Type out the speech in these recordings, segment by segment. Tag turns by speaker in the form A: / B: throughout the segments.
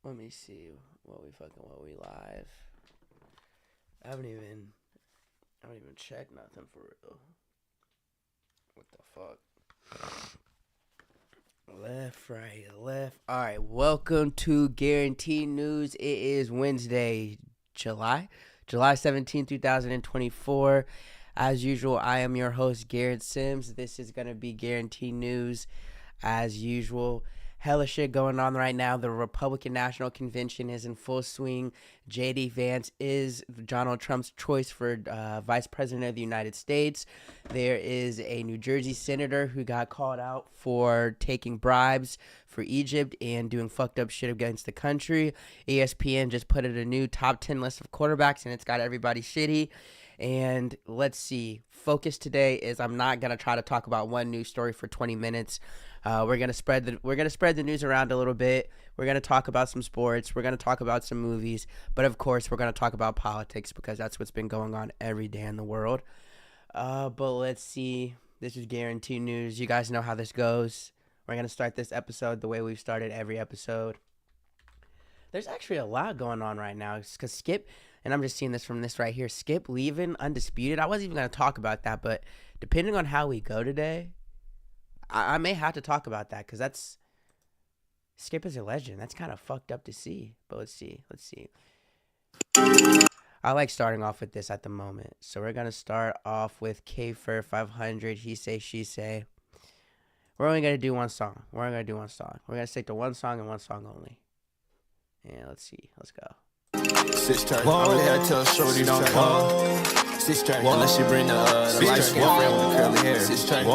A: Let me see what we live. I haven't even checked nothing for real. What the fuck? Left, right, left. All right, welcome to Guarantee News. It is Wednesday, July 17, 2024. As usual, I am your host, Garrett Sims. This is going to be Guarantee News as usual. Hella shit going on right now. The Republican National Convention is in full swing. J.D. Vance is Donald Trump's choice for Vice President of the United States. There is a New Jersey senator who got called out for taking bribes for Egypt and doing fucked up shit against the country. ESPN just put out a new top 10 list of quarterbacks, and it's got everybody shitty. And let's see. Focus today is I'm not gonna try to talk about one news story for 20 minutes. We're gonna spread the news around a little bit. We're gonna talk about some sports. We're gonna talk about some movies, but of course we're gonna talk about politics because that's what's been going on every day in the world. But let's see. This is Guarantee News. You guys know how this goes. We're gonna start this episode the way we've started every episode. There's actually a lot going on right now because Skip, and I'm just seeing this from this right here. Skip leaving undisputed. I wasn't even gonna talk about that, but depending on how we go today, I may have to talk about that because that's Skip is a legend. That's kind of fucked up to see. But let's see. I like starting off with this at the moment. So we're going to start off with K-Fur 500. He say, she say. We're only going to do one song. We're going to stick to one song and one song only. Yeah, let's see. Let's go.
B: Six track. I really had to tell Shorty don't come. Six track. Unless she bring the light skin friend with the curly hair. Six track.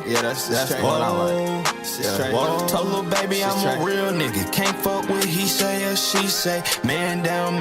B: Yeah, that's what I like. Six track. Told little baby I'm a real nigga. Can't fuck with he say or she say. Man down.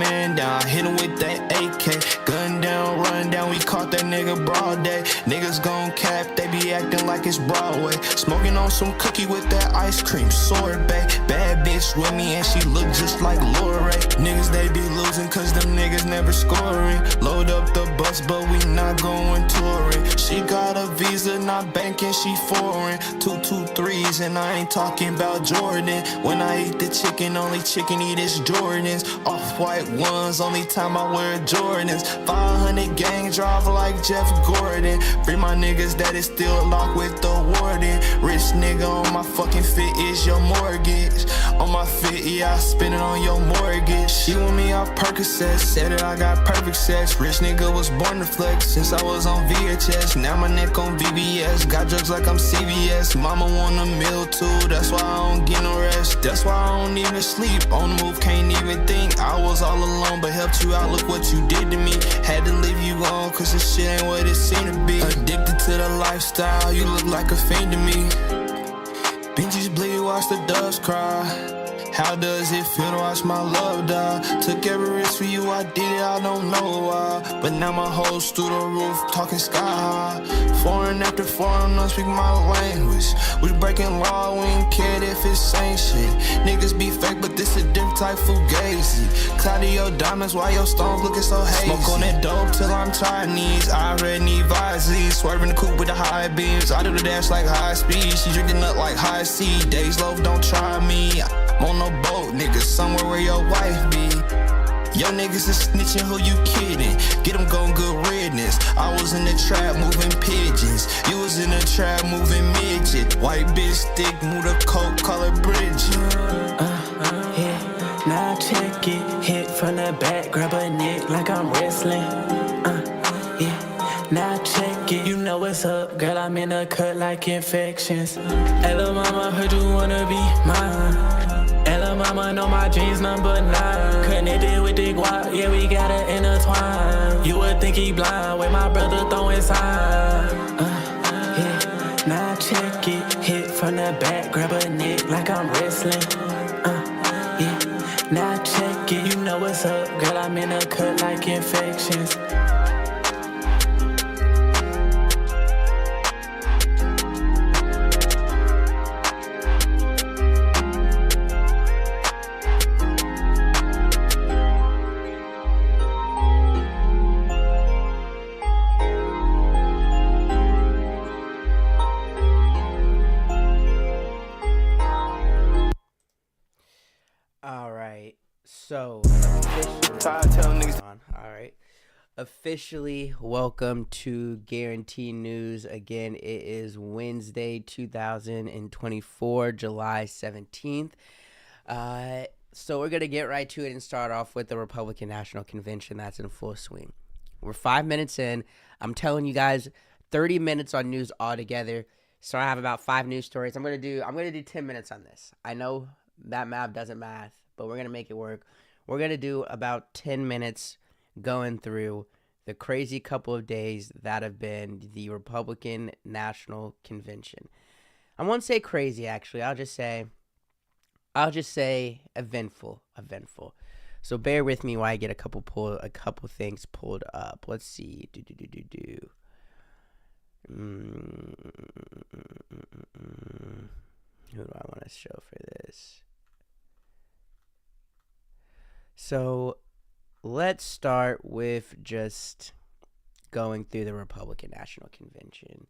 B: Hit him with that AK. Gun down, run down. We caught that nigga broad day. Niggas gon' cap. They be acting like it's Broadway. Smoking on some cookie with that ice cream sorbet. Bad bitch with me and she look just like Lorray. Niggas they be losing cause them niggas never scoring. Load up the bus but we not going touring. She got a visa, not banking, she foreign. 223s and I ain't talking about Jordan. When I eat the chicken, only chicken eat is Jordans. Off-white ones, only time I wear Jordans. 500 gang drive like Jeff Gordon. Free my niggas that is still locked with the warden. Rich nigga on my fucking fit is your mortgage. On my fit, yeah, I spend it on your mortgage. She want me off Percocet, said that I got perfect sex. Rich nigga was born to flex since I was on VHS. Now my neck on VBS, got drugs like I'm CVS. Mama want a meal too, that's why I don't get no rest. That's why I don't even sleep, on the move, can't even think. I was all alone, but helped you out, look what you did to me. Had to leave you on, cause this shit ain't what it seemed to be. Addicted to the lifestyle, you look like a fiend to me. Benji's bleed, watch the doves cry. How does it feel to watch my love die? Took every risk for you, I did it, I don't know why. But now my hoes through the roof, talking sky high. Foreign after foreign, don't speak my language. We breaking law, we ain't cared if it's ain't shit. Niggas be fake, but this a different type fugazi. Cloudy your diamonds, why your stones looking so hazy? Smoke on that dope till I'm Chinese. I already need Visey. Swerving the coupe with the high beams. I do the dash like high speed. She drinking up like high C. Days low, don't try me. I'm on no boat, niggas, somewhere where your wife be. Yo niggas is snitching, who you kidding? Get them going good riddance. I was in the trap moving pigeons. You was in the trap moving midget. White bitch stick, move the coke, call her Bridget.
C: Yeah, now check it. Hit from the back, grab a neck like I'm wrestling. Yeah, now check it. You know what's up, girl, I'm in a cut like infections. Hey lil' mama, heard you wanna be mine. Ella mama know my jeans number 9. Connected with the guap, yeah, we gotta intertwine. You would think he blind, with my brother throwing sign. Yeah, now check it. Hit from the back, grab a neck like I'm wrestling. Yeah, now check it. You know what's up, girl, I'm in a cut like infections.
A: All right. So, officially,
B: Try to tell niggas.
A: all right. Officially, welcome to Guarantee News. Again, it is Wednesday, 2024, July 17th. So we're going to get right to it and start off with the Republican National Convention that's in full swing. We're 5 minutes in. I'm telling you guys, 30 minutes on news altogether. So I have about 5 news stories. I'm gonna do 10 minutes on this. I know that math doesn't math, but we're gonna make it work. We're gonna do about 10 minutes going through the crazy couple of days that have been the Republican National Convention. I won't say crazy, actually. I'll just say eventful. So bear with me while I get a couple things pulled up. Let's see. Who do I want to show for this? So let's start with just going through the Republican National Convention.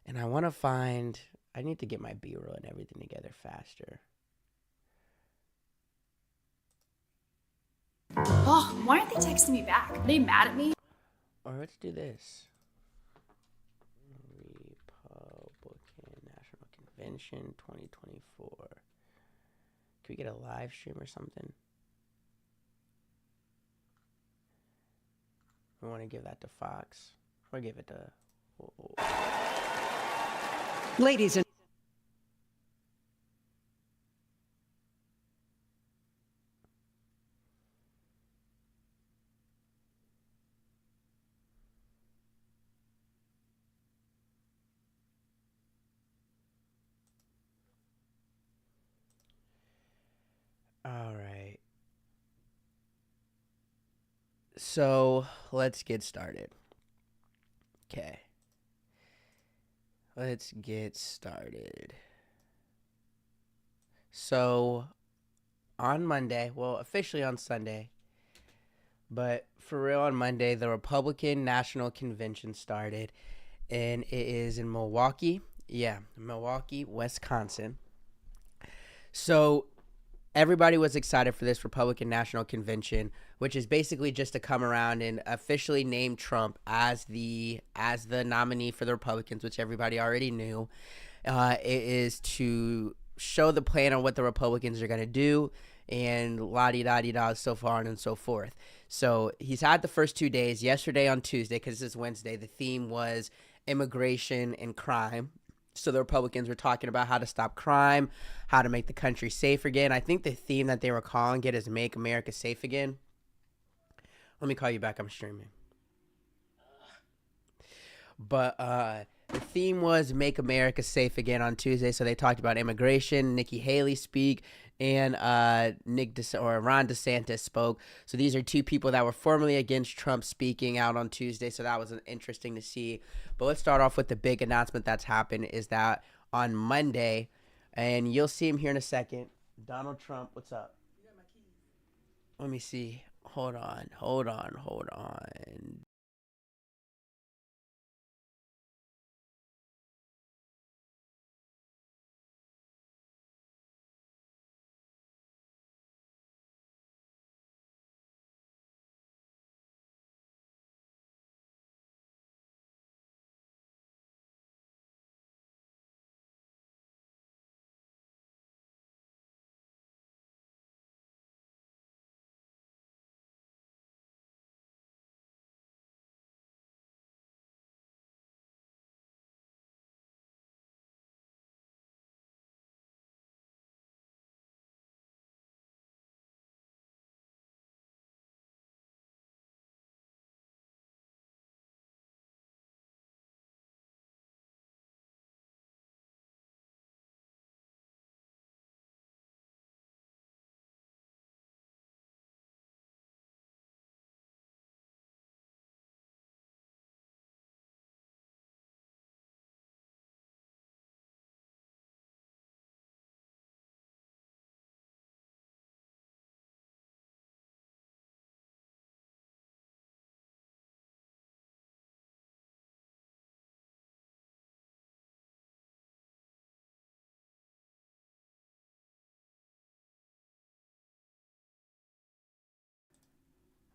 A: And I need to get my B-roll and everything together faster.
D: Oh, why aren't they texting me back? Are they mad at me?
A: Or let's do this. Republican National Convention 2024. Can we get a live stream or something? We want to give that to Fox. Or give it to...
E: Ladies and
A: All right. So, let's get started. Okay. Let's get started. So, on Monday, well, officially on Sunday, but for real on Monday, the Republican National Convention started, and it is in Milwaukee. Yeah, Milwaukee, Wisconsin. So, everybody was excited for this Republican National Convention, which is basically just to come around and officially name Trump as the nominee for the Republicans, which everybody already knew. It is to show the plan on what the Republicans are going to do and la-di-da-di-da, so far on and so forth. So he's had the first 2 days. Yesterday on Tuesday, because this is Wednesday, the theme was immigration and crime. So the Republicans were talking about how to stop crime, how to make the country safe again. I think the theme that they were calling it is Make America Safe Again. Let me call you back. I'm streaming. But the theme was Make America Safe Again on Tuesday. So they talked about immigration. Nikki Haley speak, and Ron DeSantis spoke. So these are two people that were formerly against Trump speaking out on Tuesday. So that was interesting to see. But let's start off with the big announcement that's happened is that on Monday, and you'll see him here in a second, Donald Trump, what's up? You got my keys. Let me see. Hold on.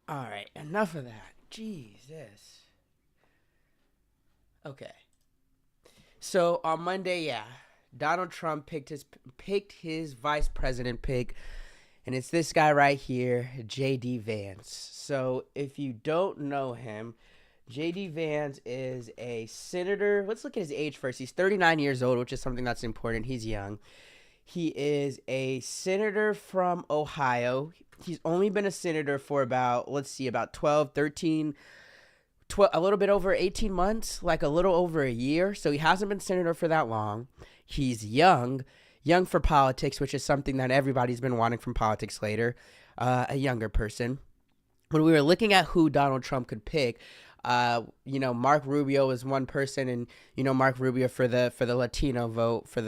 A: All right, enough of that. Jesus. Okay. So on Monday, yeah, Donald Trump picked his vice president pick, and it's this guy right here, J.D. Vance. So if you don't know him, J.D. Vance is a senator. Let's look at his age first. He's 39 years old, which is something that's important. He's young. He is a senator from Ohio. He's only been a senator for about 12, 13, 12, a little bit over 18 months, like a little over a year. So he hasn't been senator for that long. He's young for politics, which is something that everybody's been wanting from politics later, a younger person. When we were looking at who Donald Trump could pick, Mark Rubio is one person, and Mark Rubio for the Latino vote, for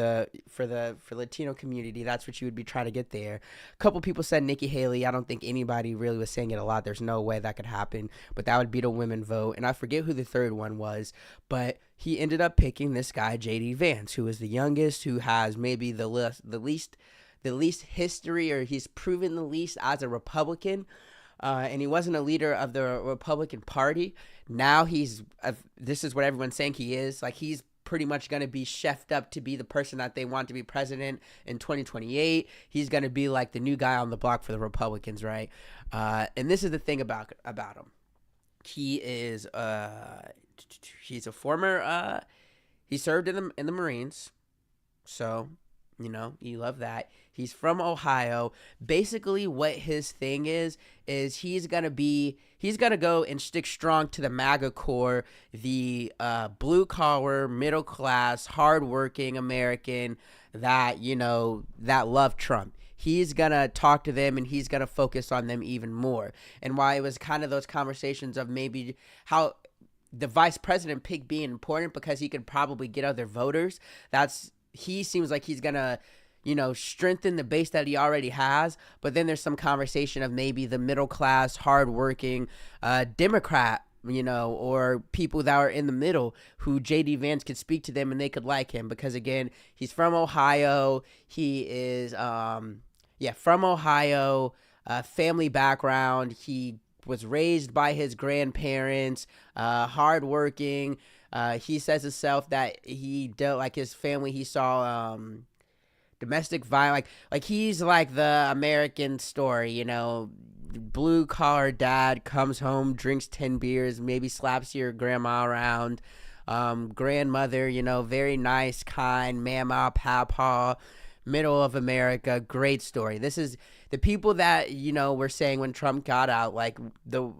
A: Latino community. That's what you would be trying to get there. A couple people said Nikki Haley. I don't think anybody really was saying it a lot. There's no way that could happen, but that would be the women vote. And I forget who the third one was, but he ended up picking this guy, J.D. Vance, who is the youngest, who has maybe the least history, or he's proven the least as a Republican. And he wasn't a leader of the Republican Party. Now this is what everyone's saying he is. Like, he's pretty much going to be chefed up to be the person that they want to be president in 2028. He's going to be like the new guy on the block for the Republicans, right? And this is the thing about him. He is he's a former he served in the Marines. So, you love that. He's from Ohio. Basically, what his thing is he's going to go and stick strong to the MAGA core, the blue-collar, middle-class, hardworking American that love Trump. He's going to talk to them, and he's going to focus on them even more. And why it was kind of those conversations of maybe how the vice president pick being important, because he could probably get other voters. He seems like he's going to, strengthen the base that he already has. But then there's some conversation of maybe the middle class, hardworking Democrat, or people that are in the middle who J.D. Vance could speak to them and they could like him. Because, again, he's from Ohio. He is, from Ohio, family background. He was raised by his grandparents, hardworking. He says himself that he dealt, like his family, he saw domestic violence. Like he's like the American story, blue collar dad comes home, drinks 10 beers, maybe slaps your grandma around. Grandmother, very nice, kind, mama, papa, middle of America. Great story. This is the people that, were saying when Trump got out, like the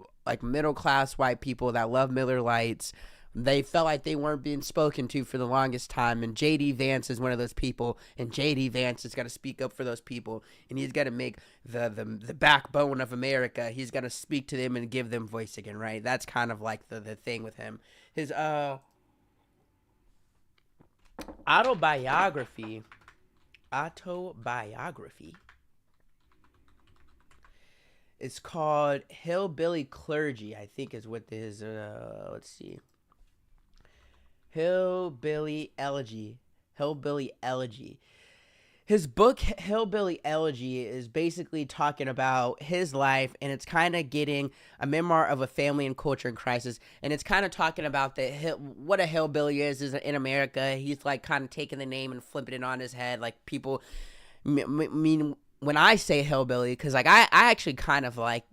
A: middle class white people that love Miller Lights. They felt like they weren't being spoken to for the longest time, and J.D. Vance is one of those people, and J.D. Vance has got to speak up for those people, and he's got to make the backbone of America. He's got to speak to them and give them voice again, right? That's kind of like the thing with him. His autobiography is called Hillbilly Clergy, I think is what his, let's see. Hillbilly Elegy. His book, Hillbilly Elegy, is basically talking about his life, and it's kind of getting a memoir of a family and culture in crisis, and it's kind of talking about what a hillbilly is in America. He's like kind of taking the name and flipping it on his head. Like people mean when I say hillbilly, because like I actually kind of like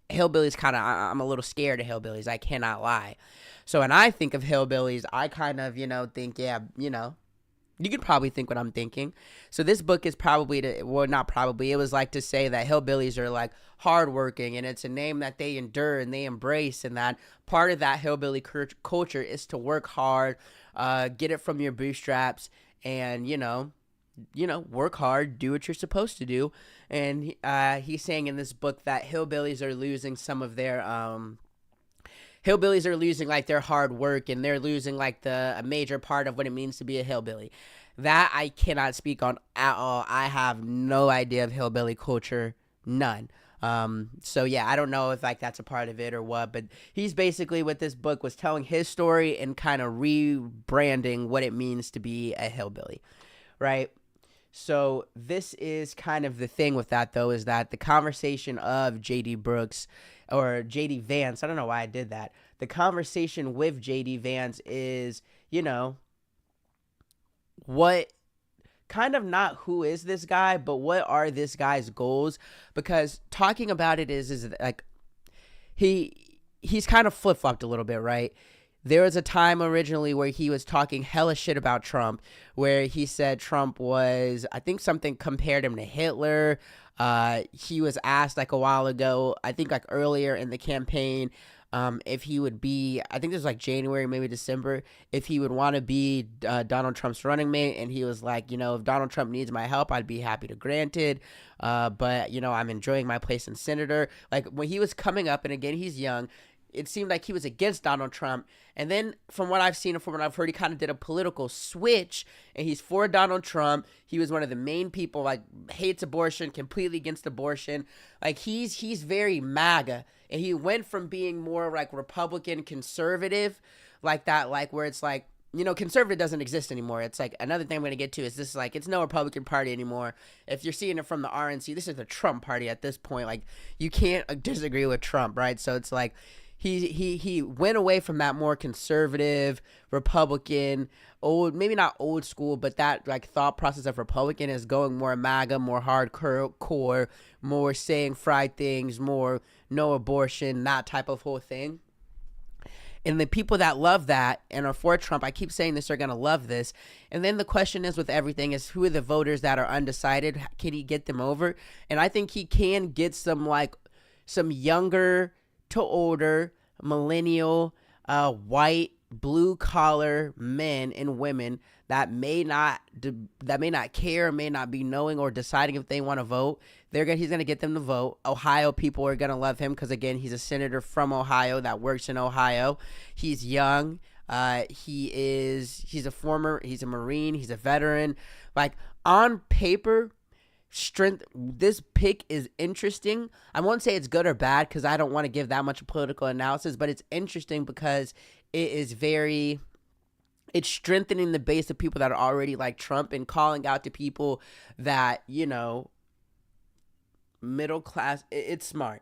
A: hillbillies. I'm a little scared of hillbillies. I cannot lie. So when I think of hillbillies, I kind of, think, you could probably think what I'm thinking. So this book is probably not probably, it was like to say that hillbillies are like hardworking, and it's a name that they endure and they embrace, and that part of that hillbilly culture is to work hard, get it from your bootstraps, and, work hard, do what you're supposed to do. And he's saying in this book that hillbillies are losing some of their, like their hard work, and they're losing like a major part of what it means to be a hillbilly. That I cannot speak on at all. I have no idea of hillbilly culture, none. So yeah, I don't know if like that's a part of it or what, but he's basically, with this book, was telling his story and kind of rebranding what it means to be a hillbilly, right? So this is kind of the thing with that, though, is that the conversation of JD Brooks or JD Vance, I don't know why I did that. The conversation with JD Vance is, what kind of not who is this guy, but what are this guy's goals? Because talking about it is like he's kind of flip-flopped a little bit, right? There was a time originally where he was talking hella shit about Trump, where he said Trump was, I think something compared him to Hitler. He was asked like a while ago, I think like earlier in the campaign, if he would be, I think this was like January, maybe December, if he would want to be Donald Trump's running mate. And he was like, if Donald Trump needs my help, I'd be happy to grant it. But, I'm enjoying my place in senator. Like when he was coming up, and again, he's young, it seemed like he was against Donald Trump. And then from what I've seen and from what I've heard, he kind of did a political switch and he's for Donald Trump. He was one of the main people, like hates abortion, completely against abortion. Like he's very MAGA. And he went from being more like Republican conservative like that, like where it's like, conservative doesn't exist anymore. It's like another thing I'm going to get to is this, like, it's no Republican Party anymore. If you're seeing it from the RNC, this is the Trump party at this point. Like you can't disagree with Trump, right? So it's like, he went away from that more conservative Republican, old, maybe not old school, but that like thought process of Republican is going more MAGA, more hardcore, more saying fried things, more no abortion, that type of whole thing. And the people that love that and are for Trump, I keep saying this, are going to love this. And then the question is with everything is who are the voters that are undecided? Can he get them over? And I think he can get some younger to older, millennial, white, blue collar men and women that may not care, may not be knowing or deciding if they want to vote. He's gonna get them to vote. Ohio people are gonna love him because again, he's a senator from Ohio that works in Ohio. He's young. He's a Marine. He's a veteran. Like on paper, this pick is interesting. I won't say it's good or bad because I don't want to give that much political analysis, but it's interesting because it's strengthening the base of people that are already like Trump and calling out to people that, middle class. It's smart.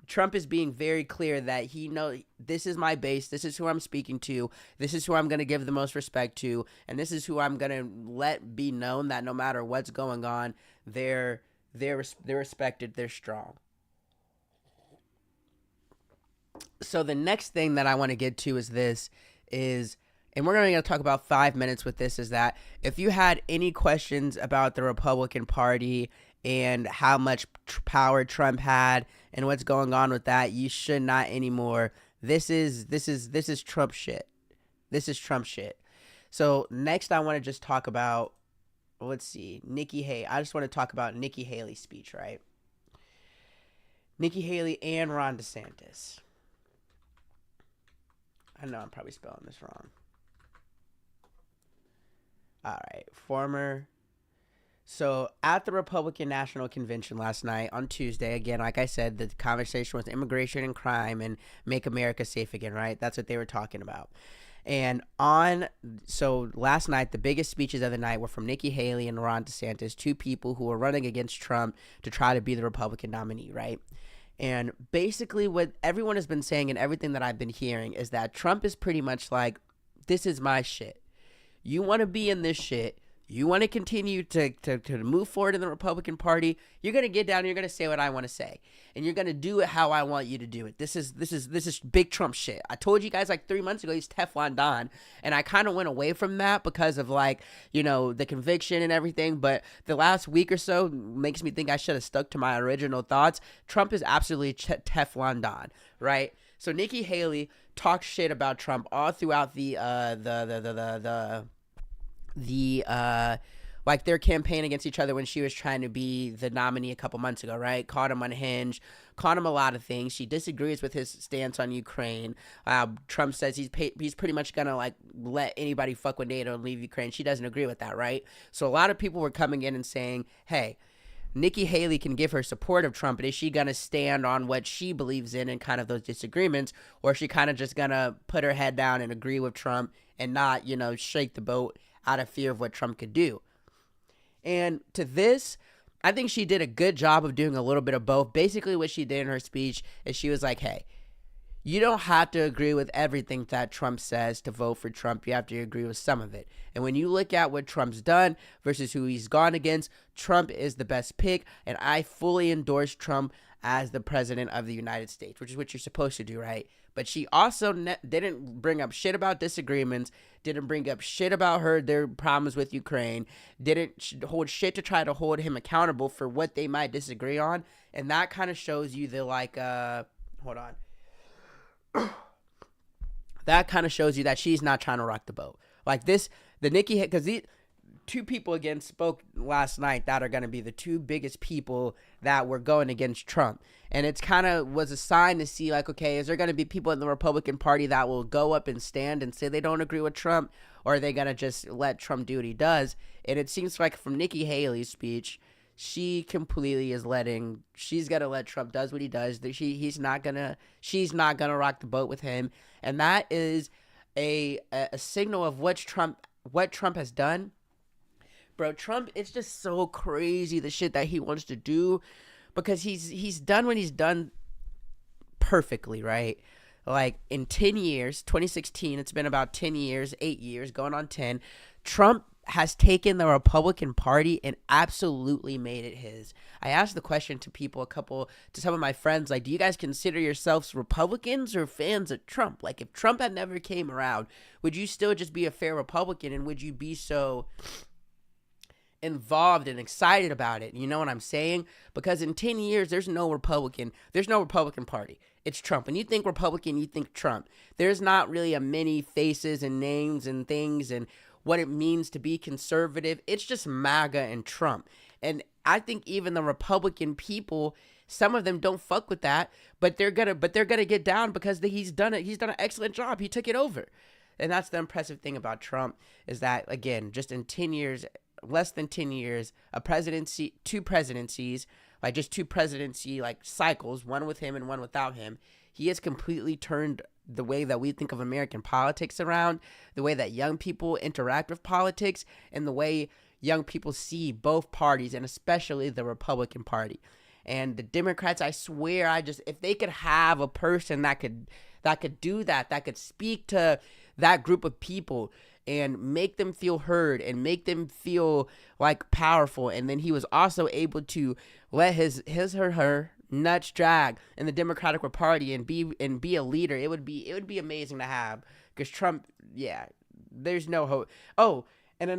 A: Trump is being very clear that he knows this is my base, this is who I'm speaking to, this is who I'm going to give the most respect to, and this is who I'm going to let be known that no matter what's going on, they're respected, they're strong. So the next thing that I want to get to and we're going to talk about 5 minutes with this, is that if you had any questions about the Republican Party and how much power Trump had and what's going on with that, you should not anymore. This is Trump shit. This is Trump shit. So next I want to just talk about, let's see, Nikki Haley. I just want to talk about Nikki Haley's speech, right? Nikki Haley and Ron DeSantis. I know I'm probably spelling this wrong. All right, So at the Republican National Convention last night on Tuesday, again, like I said, the conversation was immigration and crime and make America safe again, right? That's what they were talking about. And so last night, the biggest speeches of the night were from Nikki Haley and Ron DeSantis, two people who were running against Trump to try to be the Republican nominee, right? And basically what everyone has been saying and everything that I've been hearing is that Trump is pretty much like, this is my shit. You want to be in this shit. You want to continue to move forward in the Republican Party. You're going to get down and you're going to say what I want to say. And you're going to do it how I want you to do it. This is big Trump shit. I told you guys like 3 months ago he's Teflon Don. And I kind of went away from that because of the conviction and everything. But the last week or so makes me think I should have stuck to my original thoughts. Trump is absolutely Teflon Don, right? So Nikki Haley talked shit about Trump all throughout their campaign against each other when she was trying to be the nominee a couple months ago, right? Called him unhinged, called him a lot of things. She disagrees with his stance on Ukraine. Trump says he's pretty much gonna let anybody fuck with NATO and leave Ukraine. She doesn't agree with that, right? So a lot of people were coming in and saying, hey, Nikki Haley can give her support of Trump, but is she going to stand on what she believes in and kind of those disagreements, or is she kind of just going to put her head down and agree with Trump and not, shake the boat out of fear of what Trump could do? And to this, I think she did a good job of doing a little bit of both. Basically, what she did in her speech is she was like, hey, you don't have to agree with everything that Trump says to vote for Trump. You have to agree with some of it. And when you look at what Trump's done versus who he's gone against, Trump is the best pick. And I fully endorse Trump as the president of the United States, which is what you're supposed to do, right? But she also didn't bring up shit about disagreements, didn't bring up shit about their problems with Ukraine, didn't hold shit to try to hold him accountable for what they might disagree on. And that kind of shows you the, like, hold on. That kind of shows you that she's not trying to rock the boat. Like this, the Nikki, because these two people again spoke last night that are going to be the two biggest people that were going against Trump. And it's kind of was a sign to see, like, okay, is there going to be people in the Republican Party that will go up and stand and say they don't agree with Trump? Or are they going to just let Trump do what he does? And it seems like from Nikki Haley's speech, she completely is she's going to let Trump does what he does. She's not going to rock the boat with him. And that is a signal of what Trump has done. Bro, Trump, it's just so crazy the shit that he wants to do, because he's done what he's done perfectly, right? Like in 10 years, 2016, it's been about 10 years, 8 years, going on 10. Trump has taken the Republican Party and absolutely made it his. I asked the question to some of my friends, like, do you guys consider yourselves Republicans or fans of Trump? Like, if Trump had never came around, would you still just be a fair Republican, and would you be so involved and excited about it? You know what I'm saying? Because in 10 years, there's no Republican Party. It's Trump. When you think Republican, you think Trump. There's not really a many faces and names and things and what it means to be conservative. It's just MAGA and Trump. And I think even the Republican people, some of them don't fuck with that, but they're gonna get down because he's done it. He's done an excellent job. He took it over. And that's the impressive thing about Trump, is that, again, just in 10 years, less than 10 years, two presidencies, like just two presidency like cycles, one with him and one without him, he has completely turned the way that we think of American politics around, the way that young people interact with politics, and the way young people see both parties, and especially the Republican Party. And the Democrats, I swear, if they could have a person that could do that could speak to that group of people and make them feel heard and make them feel like powerful. And then he was also able to let his or her nuts drag in the Democratic Party and be a leader. It would be amazing to have, because Trump, yeah, there's no hope. Oh, and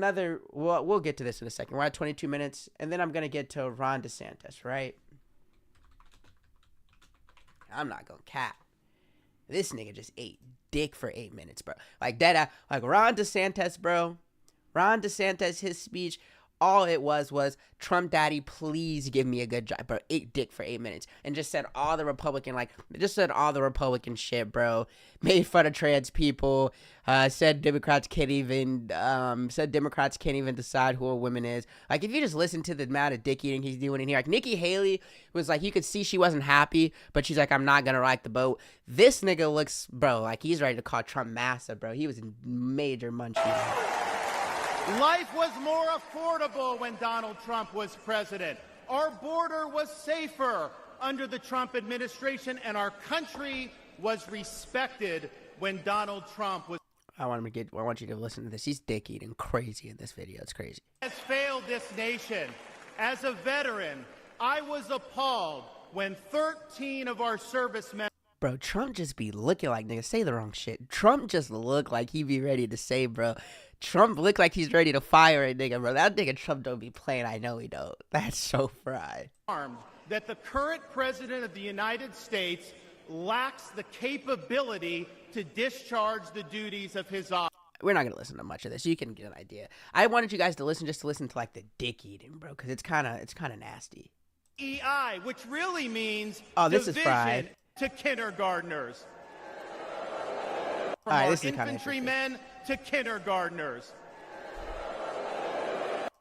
A: we'll get to this in a second. We're at 22 minutes, and then I'm gonna get to Ron DeSantis, right? I'm not gonna cap. This nigga just ate dick for 8 minutes, bro. Like that, like Ron DeSantis, bro. Ron DeSantis, his speech, all it was Trump daddy, please give me a good job, bro. Ate dick for 8 minutes and just said all the Republican shit, bro. Made fun of trans people. Said Democrats can't even decide who a woman is. Like, if you just listen to the amount of dick eating he's doing in here, like Nikki Haley was like, you could see she wasn't happy, but she's like, I'm not gonna rock the boat. This nigga looks, bro, like he's ready to call Trump massa, bro. He was in major munchies.
E: Life was more affordable when Donald Trump was president. Our border was safer under the Trump administration, and our country was respected when Donald Trump was.
A: I want you to listen to this. He's dick eating crazy in this video. It's crazy.
E: Has failed this nation. As a veteran, I was appalled when 13 of our servicemen.
A: Bro, Trump just be looking like, nigga, say the wrong shit. Trump just look like he be ready to say, bro. Trump look like he's ready to fire a nigga, bro. That nigga Trump don't be playing. I know he don't. That's so fried.
E: That the current president of the United States lacks the capability to discharge the duties of his office.
A: We're not going to listen to much of this. You can get an idea. I wanted you guys to listen to like the dick eating, bro, because it's kind of nasty.
E: EI, which really means
A: this is fried.
E: To kindergartners.
A: From our
E: infantrymen to kindergartners.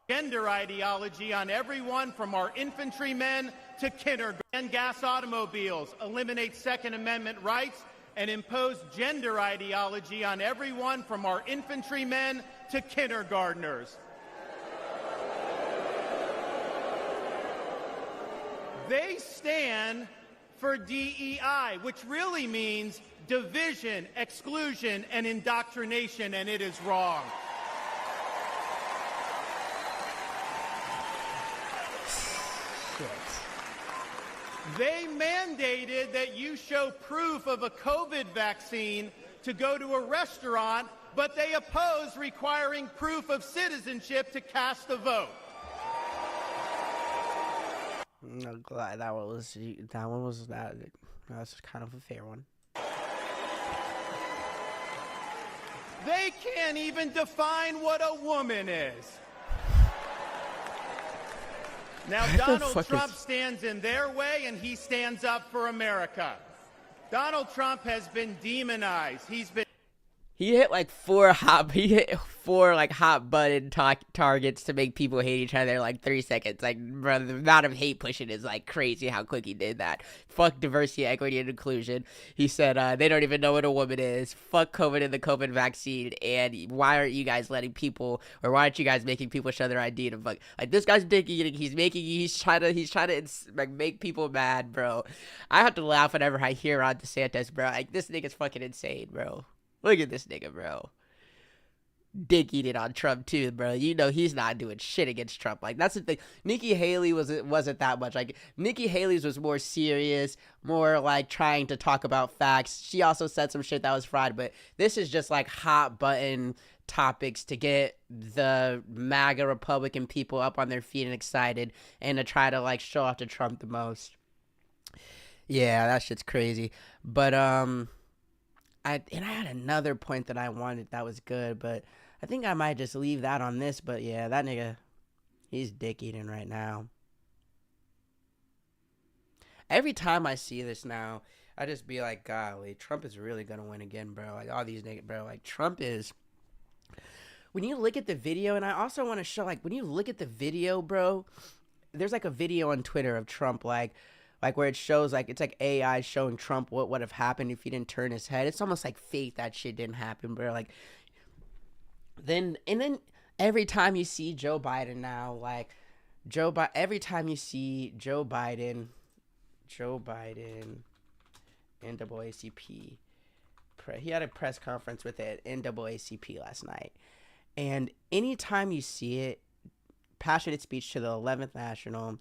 E: Gender ideology on everyone from our infantrymen to kindergarten. And gas automobiles, eliminate Second Amendment rights, and impose gender ideology on everyone from our infantrymen to kindergartners. They stand for DEI, which really means division, exclusion, and indoctrination, and it is wrong. They mandated that you show proof of a COVID vaccine to go to a restaurant, but they oppose requiring proof of citizenship to cast a vote.
A: I'm glad that was kind of a fair one.
E: They can't even define what a woman is. Now, Donald Trump stands in their way, and he stands up for America. Donald Trump has been demonized.
A: He hit like four hot button targets to make people hate each other in like 3 seconds. Like, bro, the amount of hate pushing is like crazy how quick he did that. Fuck diversity, equity, and inclusion. He said they don't even know what a woman is. Fuck COVID and the COVID vaccine. And why aren't you guys letting people, or why aren't you guys making people show their ID to fuck? Like, this guy's dick eating. He's trying to like make people mad, bro. I have to laugh whenever I hear Ron DeSantis, bro. Like, this nigga's fucking insane, bro. Look at this nigga, bro. Dick eating on Trump too, bro. You know he's not doing shit against Trump. Like, that's the thing. Nikki Haley wasn't that much. Like, Nikki Haley's was more serious, more like trying to talk about facts. She also said some shit that was fried, but this is just like hot button topics to get the MAGA Republican people up on their feet and excited, and to try to like show off to Trump the most. Yeah, that shit's crazy. But I had another point that I wanted that was good, but I think I might just leave that on this. But yeah, that nigga, he's dick eating right now. Every time I see this now, I just be like, golly, Trump is really gonna win again, bro. Like, all these niggas, bro. Like, Trump is. When you look at the video, and I also want to show, like, when you look at the video, bro, there's like a video on Twitter of Trump, like where it shows, like, it's like AI showing Trump what would have happened if he didn't turn his head. It's almost like fake that shit didn't happen, bro. Like, then every time you see Joe Biden now, like, every time you see Joe Biden, NAACP, he had a press conference with the NAACP last night. And anytime you see it, passionate speech to the 11th National,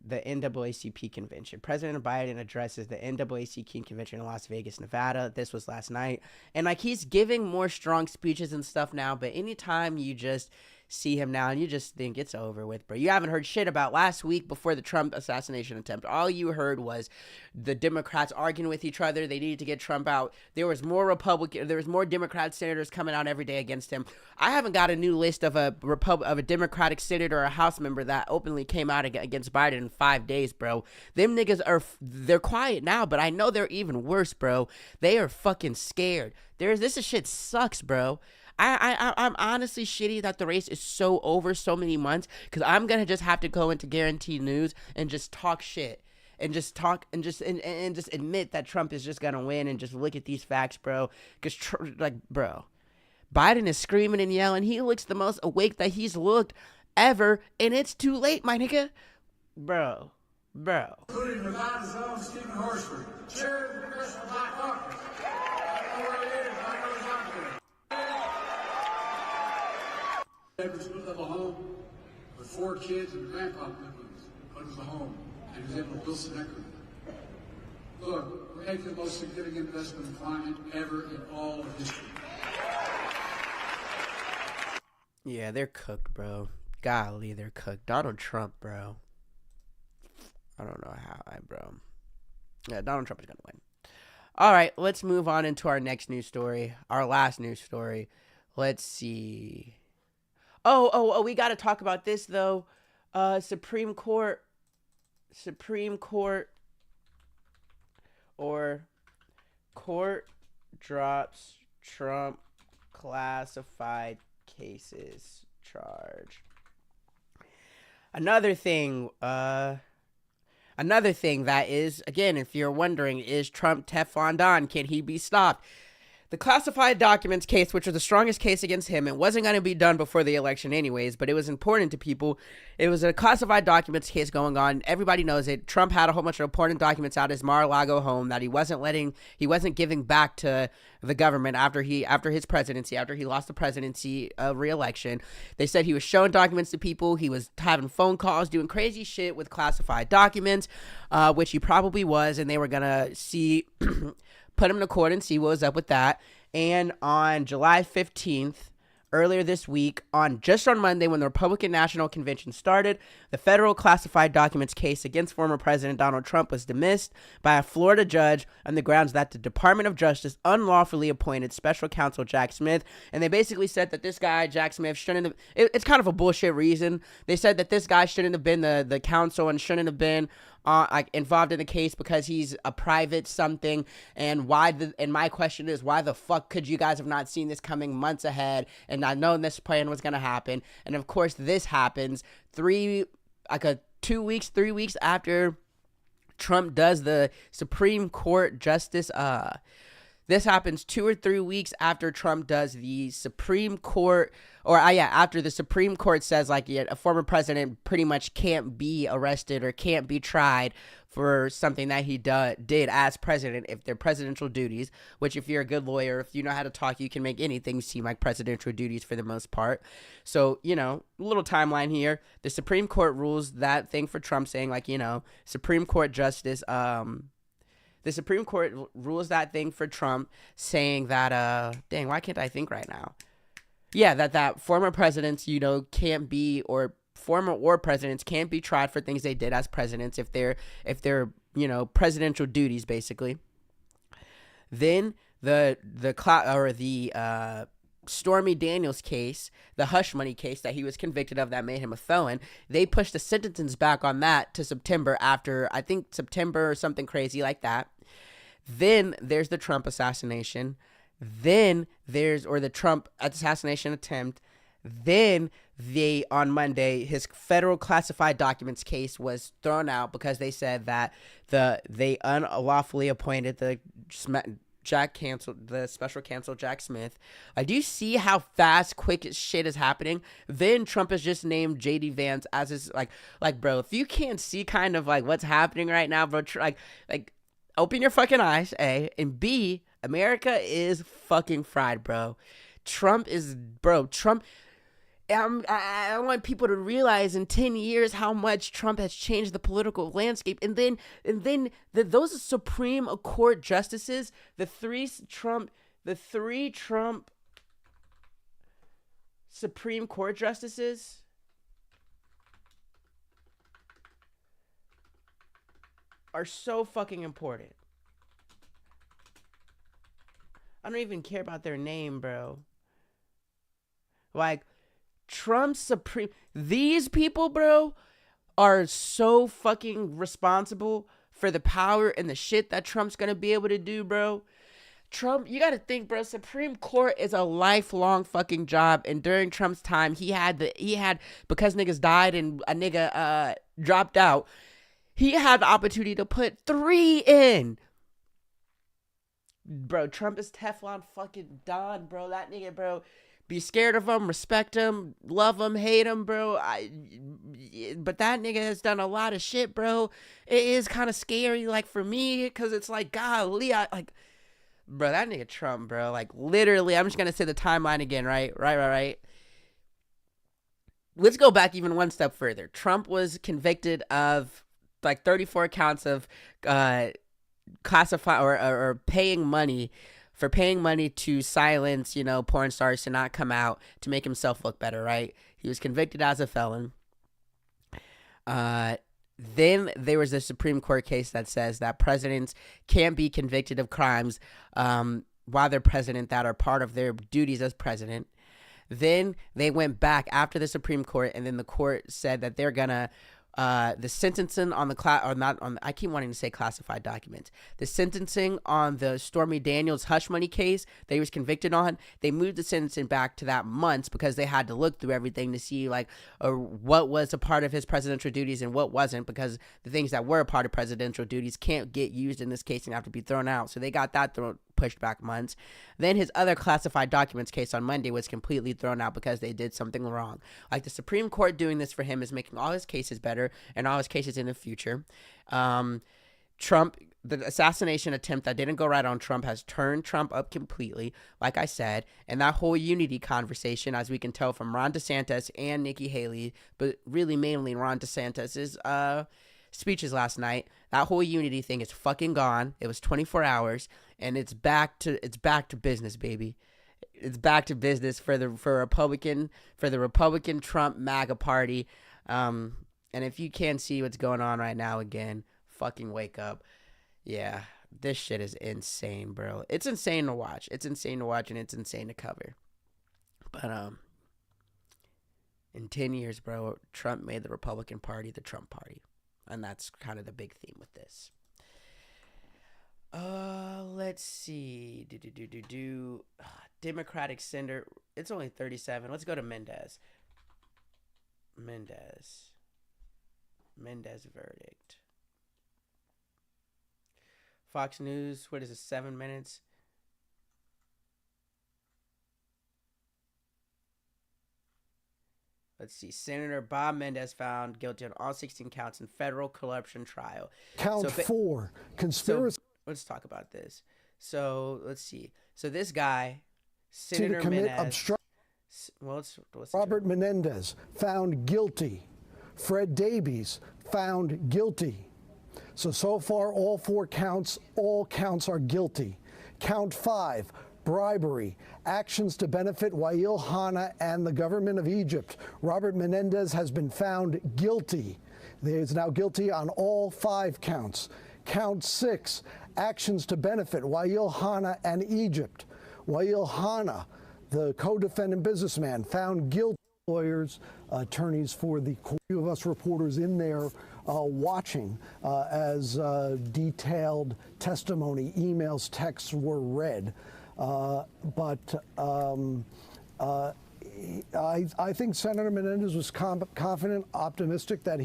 A: the NAACP convention. President Biden addresses the NAACP convention in Las Vegas, Nevada. This was last night. And like, he's giving more strong speeches and stuff now, but anytime you just see him now and you just think it's over with, bro. You haven't heard shit about last week before the Trump assassination attempt. All you heard was the Democrats arguing with each other. They needed to get Trump out. There was more Democrat senators coming out every day against him. I haven't got a new list of a Democratic senator or a House member that openly came out against Biden in 5 days, bro. Them niggas they're quiet now, but I know they're even worse, bro. They are fucking scared. This shit sucks, bro. I'm honestly shitty that the race is so over so many months, because I'm gonna just have to go into Guaranteed News and just talk shit and just talk and just admit that Trump is just gonna win and just look at these facts, bro. Because bro, Biden is screaming and yelling. He looks the most awake that he's looked ever, and it's too late, my nigga, bro.
F: Including without his own Stephen Horsford, chair of the Congressional Black Caucus. Edwards lived in a home with 4 kids and grandpa lived with us, a home, and was able to build some equity. Look, we're making the most significant investment in climate ever in all of history.
A: Yeah, they're cooked, bro. Golly, they're cooked. Donald Trump, bro. I don't know how, bro. Yeah, Donald Trump is gonna win. All right, let's move on into our next news story. Our last news story. Let's see. Oh, we got to talk about this, though. Supreme Court drops Trump classified cases charge. Another thing that is, again, if you're wondering, is Trump Teflon Don? Can he be stopped? The classified documents case, which was the strongest case against him, it wasn't going to be done before the election anyways, but it was important to people. It was a classified documents case going on. Everybody knows it. Trump had a whole bunch of important documents out his Mar-a-Lago home that he wasn't giving back to the government after his presidency, after he lost the presidency re-election. They said he was showing documents to people. He was having phone calls, doing crazy shit with classified documents, which he probably was, and they were going to see... put him to court and see what was up with that. And on July 15th, earlier this week, on Monday, when the Republican National Convention started, the federal classified documents case against former President Donald Trump was dismissed by a Florida judge on the grounds that the Department of Justice unlawfully appointed special counsel Jack Smith. And they basically said that this guy, Jack Smith, shouldn't have... It's kind of a bullshit reason. They said that this guy shouldn't have been the counsel and shouldn't have been involved in the case because he's a private something. And my question is, why the fuck could you guys have not seen this coming months ahead and not known this plan was going to happen? And of course this happens 3 weeks after Trump does the Supreme Court justice. This happens 2 or 3 weeks after Trump does the Supreme Court, after the Supreme Court says a former president pretty much can't be arrested or can't be tried for something that he did as president if they're presidential duties, which if you're a good lawyer, if you know how to talk, you can make anything seem like presidential duties for the most part. So, a little timeline here. The Supreme Court rules that thing for Trump saying Supreme Court justice, the Supreme Court rules that thing for Trump saying that, dang, why can't I think right now? Yeah, that former presidents, can't be, or former or presidents can't be tried for things they did as presidents if they're presidential duties, basically. Then the Stormy Daniels case, the hush money case that he was convicted of that made him a felon, they pushed the sentences back on that to September after, I think, September or something crazy like that. Then there's the Trump assassination. Then the Trump assassination attempt. Then on Monday, his federal classified documents case was thrown out because they said that they unlawfully appointed the special counsel Jack Smith. Do you see how fast, quick shit is happening? Then Trump has just named J.D. Vance as his bro. If you can't see kind of what's happening right now, bro, open your fucking eyes, A, and B, America is fucking fried, bro. Trump. I want people to realize in 10 years how much Trump has changed the political landscape. And then those Supreme Court justices, the three Trump Supreme Court justices are so fucking important. I don't even care about their name, bro. These people, bro, are so fucking responsible for the power and the shit that Trump's gonna be able to do, bro. Trump, you gotta think, bro, Supreme Court is a lifelong fucking job, and during Trump's time, he had because niggas died and a nigga dropped out, he had the opportunity to put 3 in. Bro, Trump is Teflon fucking Don, bro. That nigga, bro. Be scared of him, respect him, love him, hate him, bro. But that nigga has done a lot of shit, bro. It is kind of scary, for me, because it's golly, bro, that nigga Trump, bro. Literally, I'm just going to say the timeline again, right? Right. Let's go back even one step further. Trump was convicted of, 34 counts of classify or paying money to silence, porn stars to not come out to make himself look better, right? He was convicted as a felon. Then there was a Supreme Court case that says that presidents can't be convicted of crimes while they're president that are part of their duties as president. Then they went back after the Supreme Court, and then the court said that they're gonna the sentencing on I keep wanting to say classified documents. The sentencing on the Stormy Daniels hush money case that he was convicted on, they moved the sentencing back to that months because they had to look through everything to see what was a part of his presidential duties and what wasn't, because the things that were a part of presidential duties can't get used in this case and have to be thrown out. So they got that put pushed back months. Then his other classified documents case on Monday was completely thrown out because they did something wrong. Like, the Supreme Court doing this for him is making all his cases better and all his cases in the future. Trump, the assassination attempt that didn't go right on Trump has turned Trump up completely, like I said. And that whole unity conversation, as we can tell from Ron DeSantis and Nikki Haley, but really mainly Ron DeSantis's speeches last night, that whole unity thing is fucking gone. It was 24 hours, and it's back to business, baby. It's back to business for the Republican Trump MAGA party. And if you can't see what's going on right now, again, fucking wake up. Yeah, this shit is insane, bro. It's insane to watch. It's insane to watch, and it's insane to cover. But in 10 years, bro, Trump made the Republican Party the Trump Party. And that's kind of the big theme with this. Let's see. Democratic Senator. It's only 37. Let's go to Mendez. Mendez verdict. Fox News. What is it? 7 minutes. Let's see. Senator Bob Mendez found guilty on all 16 counts in federal corruption trial.
G: Count 4, conspiracy.
A: So, let's talk about this. So let's see. So this guy,
G: to
A: Senator
G: commit
A: Menendez.
G: obstruction.
A: Well, let's
G: Robert Menendez found guilty. Fred Davies found guilty. So far, all counts are guilty. Count 5. Bribery, actions to benefit Wael Hana and the government of Egypt. Robert Menendez has been found guilty. He is now guilty on all 5 counts. Count 6, actions to benefit Wael Hana and Egypt. Wael Hana, the co-defendant businessman, found guilty. Lawyers, attorneys for the few of us reporters in there watching as detailed testimony, emails, texts were read. But I think Senator Menendez was confident, optimistic that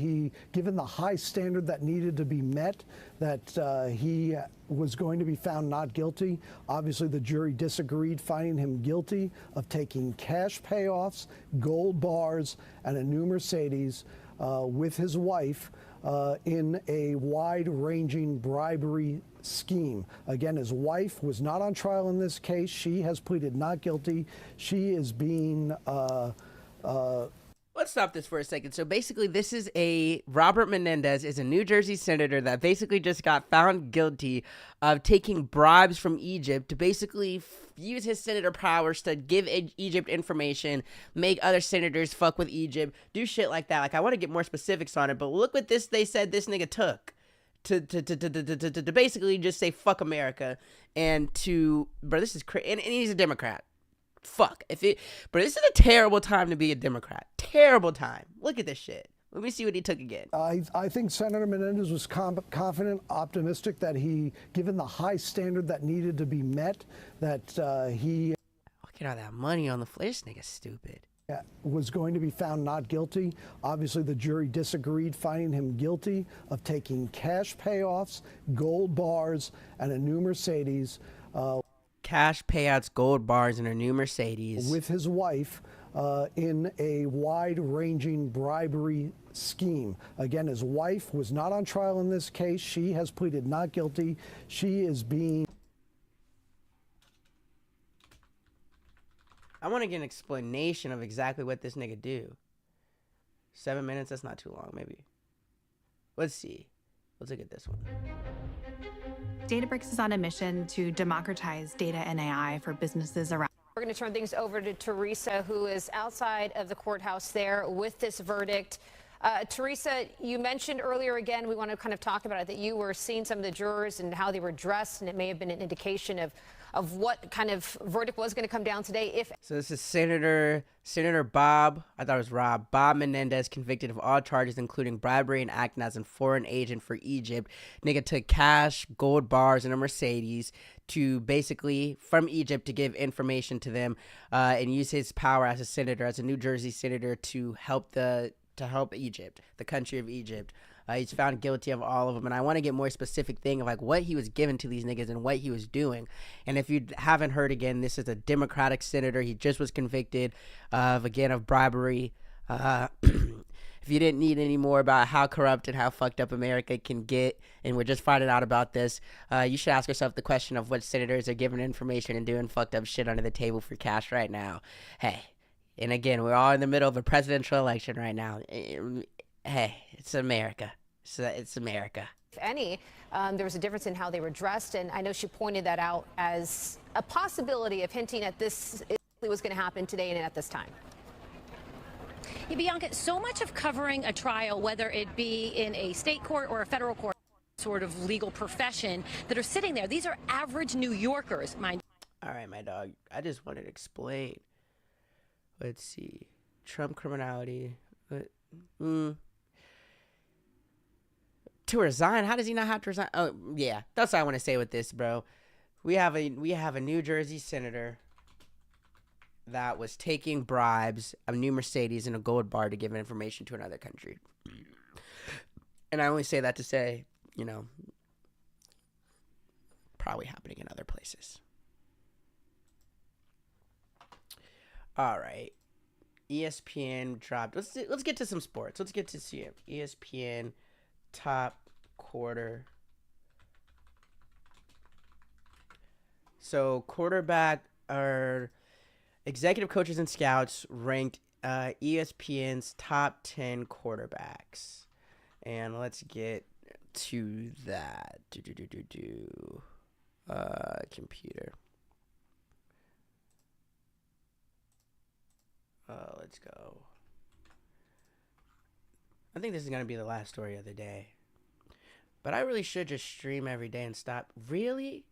G: given the high standard that needed to be met, that he was going to be found not guilty. Obviously, the jury disagreed, finding him guilty of taking cash payoffs, gold bars, and a new Mercedes with his wife in a wide-ranging bribery scheme. Again, his wife was not on trial in this case. She has pleaded not guilty. She is being
A: Let's stop this for a second. So basically, Robert Menendez is a New Jersey senator that basically just got found guilty of taking bribes from Egypt to basically use his senator powers to give Egypt information, make other senators fuck with Egypt, do shit like that. Like, I want to get more specifics on it, but look what they said this nigga took to basically just say fuck America and bro, this is crazy. And he's a Democrat. Fuck. But this is a terrible time to be a Democrat. Terrible time. Look at this shit. Let me see what he took again.
G: I think Senator Menendez was confident, optimistic that given the high standard that needed to be met, that he
A: Look at all that money on the floor. This nigga's stupid.
G: Was going to be found not guilty. Obviously, the jury disagreed, finding him guilty of taking cash payoffs, gold bars, and a new Mercedes.
A: Cash payouts, gold bars, and a new Mercedes.
G: With his wife in a wide-ranging bribery scheme. Again, his wife was not on trial in this case. She has pleaded not guilty. She is being...
A: I want to get an explanation of exactly what this nigga do. 7 minutes? That's not too long, maybe. Let's see. Let's look at this one.
H: Databricks is on a mission to democratize data and AI for businesses around.
I: We're going to turn things over to Teresa, who is outside of the courthouse there with this verdict. Teresa, you mentioned earlier, again, we want to kind of talk about it, that you were seeing some of the jurors and how they were dressed, and it may have been an indication of what kind of verdict was going to come down today.
A: So this is Senator Bob, I thought it was Rob, Bob Menendez, convicted of all charges, including bribery and acting as a foreign agent for Egypt. Nigga took cash, gold bars, and a Mercedes to basically, from Egypt, to give information to them and use his power as a senator, as a New Jersey senator, to help the to help Egypt, the country of Egypt. He's found guilty of all of them, and I want to get more specific thing of like what he was given to these niggas and what he was doing. And if you haven't heard, again, this is a Democratic senator. He just was convicted of bribery. If you didn't need any more about how corrupt and how fucked up America can get, and we're just finding out about this, you should ask yourself the question of what senators are giving information and doing fucked up shit under the table for cash right now. Hey, and again, we're all in the middle of a presidential election right now. Hey, it's America. It's America.
I: If any, there was a difference in how they were dressed, and I know she pointed that out as a possibility of hinting at this was going to happen today and at this time.
J: Yeah, Bianca, so much of covering a trial, whether it be in a state court or a federal court, sort of legal profession, that are sitting there. These are average New Yorkers, mind.
A: All right, my dog. I just wanted to explain. Let's see. Trump criminality. To resign? How does he not have to resign? Oh, yeah. That's what I want to say with this, bro. We have a New Jersey senator that was taking bribes, a new Mercedes, and a gold bar to give information to another country. And I only say that to say, you know, probably happening in other places. All right. ESPN dropped. Let's get to some sports. Let's get to see it. ESPN top quarter. So quarterback or executive coaches and scouts ranked ESPN's top 10 quarterbacks. And let's get to that. Computer. Let's go. I think this is going to be the last story of the day. But I really should just stream every day and stop. Really?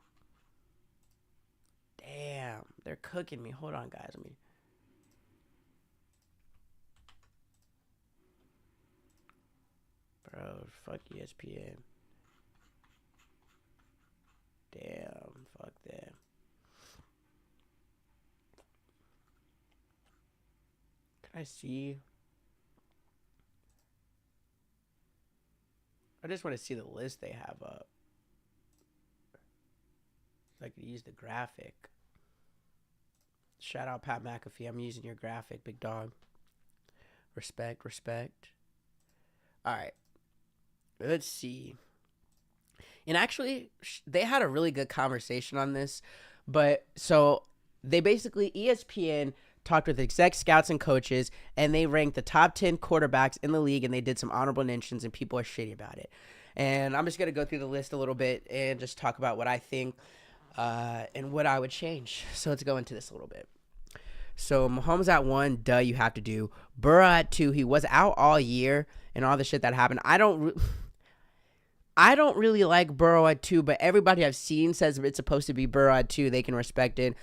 A: Damn. They're cooking me. Hold on, guys. Bro, fuck ESPN. Damn. Fuck them. Can I see? I just want to see the list they have up. So I could use the graphic. Shout out Pat McAfee. I'm using your graphic, big dog. Respect. All right. Let's see. And actually, they had a really good conversation on this. But so they basically, ESPN talked with exec scouts and coaches, and they ranked the top 10 quarterbacks in the league, and they did some honorable mentions, and people are shitty about it. And I'm just going to go through the list a little bit and just talk about what I think and what I would change. So let's go into this a little bit. So Mahomes at 1, you have to do. Burrow at 2, he was out all year and all the shit that happened. I don't really like Burrow at 2, but everybody I've seen says it's supposed to be Burrow at 2. They can respect it.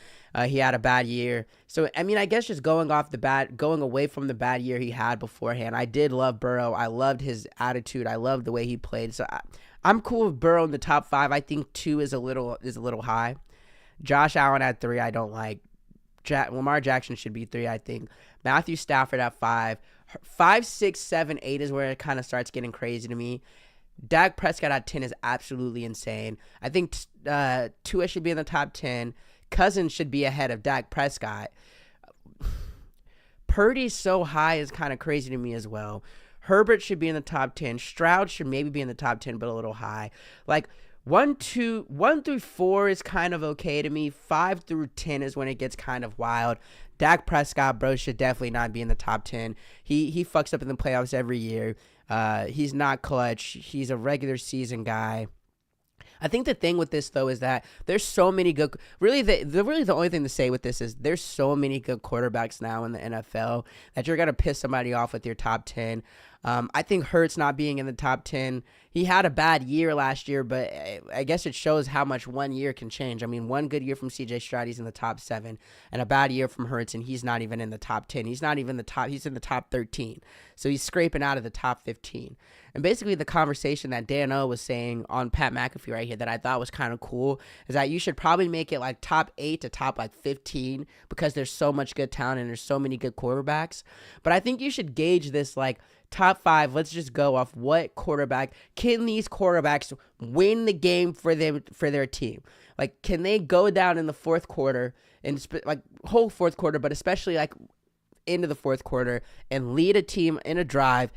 A: He had a bad year. So, I mean, I guess just going away from the bad year he had beforehand, I did love Burrow. I loved his attitude. I loved the way he played. So I'm cool with Burrow in the top 5. I think 2 is a little high. Josh Allen at 3, I don't like. Lamar Jackson should be 3, I think. Matthew Stafford at 5. 5, 6, 7, 8 is where it kind of starts getting crazy to me. Dak Prescott at 10 is absolutely insane. I think Tua should be in the top 10. Cousins should be ahead of Dak Prescott. Purdy's so high is kind of crazy to me as well. Herbert should be in the top 10. Stroud should maybe be in the top 10, but a little high. Like 1 through 4 is kind of okay to me. 5 through 10 is when it gets kind of wild. Dak Prescott, bro, should definitely not be in the top 10. He fucks up in the playoffs every year. He's not clutch. He's a regular season guy. I think the thing with this, though, is that there's so many good – really, the only thing to say with this is there's so many good quarterbacks now in the NFL that you're going to piss somebody off with your top 10. I think Hurts not being in the top 10, he had a bad year last year, but I guess it shows how much one year can change. I mean, one good year from C.J. Stroud, he's in the top 7, and a bad year from Hurts, and he's not even in the top 10. He's not even he's in the top 13. So he's scraping out of the top 15. And basically the conversation that Dan O was saying on Pat McAfee right here that I thought was kind of cool is that you should probably make it like top 8 to top like 15 because there's so much good talent and there's so many good quarterbacks. But I think you should gauge this like top 5, let's just go off what quarterback. Can these quarterbacks win the game for their team? Like, can they go down in the fourth quarter, and like whole fourth quarter, but especially like into the fourth quarter, and lead a team in a drive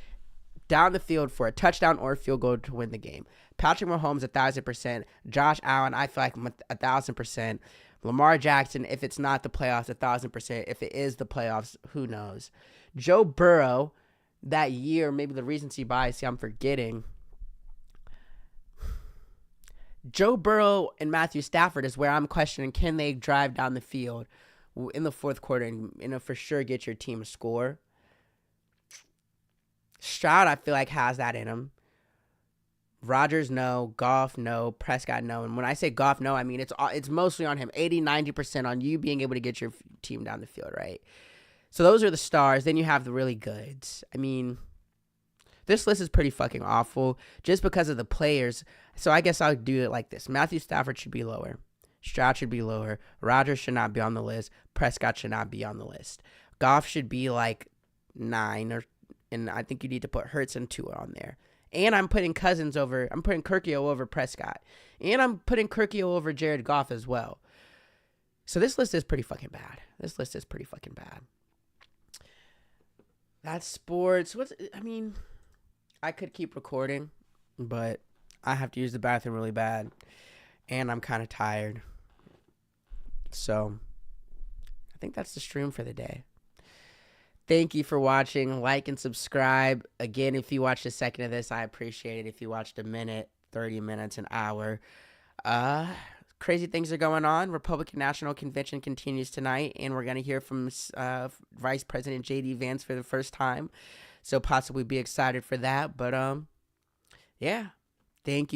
A: down the field for a touchdown or a field goal to win the game? Patrick Mahomes, 1,000%. Josh Allen, I feel like 1,000%. Lamar Jackson, if it's not the playoffs, 1,000%. If it is the playoffs, who knows? Joe Burrow, that year, maybe the recency bias, I'm forgetting. Joe Burrow and Matthew Stafford is where I'm questioning, can they drive down the field in the fourth quarter and for sure get your team a score? Stroud, I feel like, has that in him. Rodgers, no. Goff, no. Prescott, no. And when I say Goff, no, I mean it's mostly on him. 80-90% on you being able to get your team down the field, right? So those are the stars. Then you have the really goods. I mean, this list is pretty fucking awful just because of the players. So I guess I'll do it like this. Matthew Stafford should be lower. Stroud should be lower. Rodgers should not be on the list. Prescott should not be on the list. Goff should be like 9, and I think you need to put Hurts and Tua on there. And I'm putting Kirkio over Prescott. And I'm putting Kirkio over Jared Goff as well. So this list is pretty fucking bad. That's sports. I could keep recording, but I have to use the bathroom really bad. And I'm kind of tired. So I think that's the stream for the day. Thank you for watching. Like and subscribe. Again, if you watched a second of this, I appreciate it. If you watched a minute, 30 minutes, an hour. Crazy things are going on. Republican National Convention continues tonight, and we're going to hear from Vice President J.D. Vance for the first time. So possibly be excited for that. But, yeah. Thank you.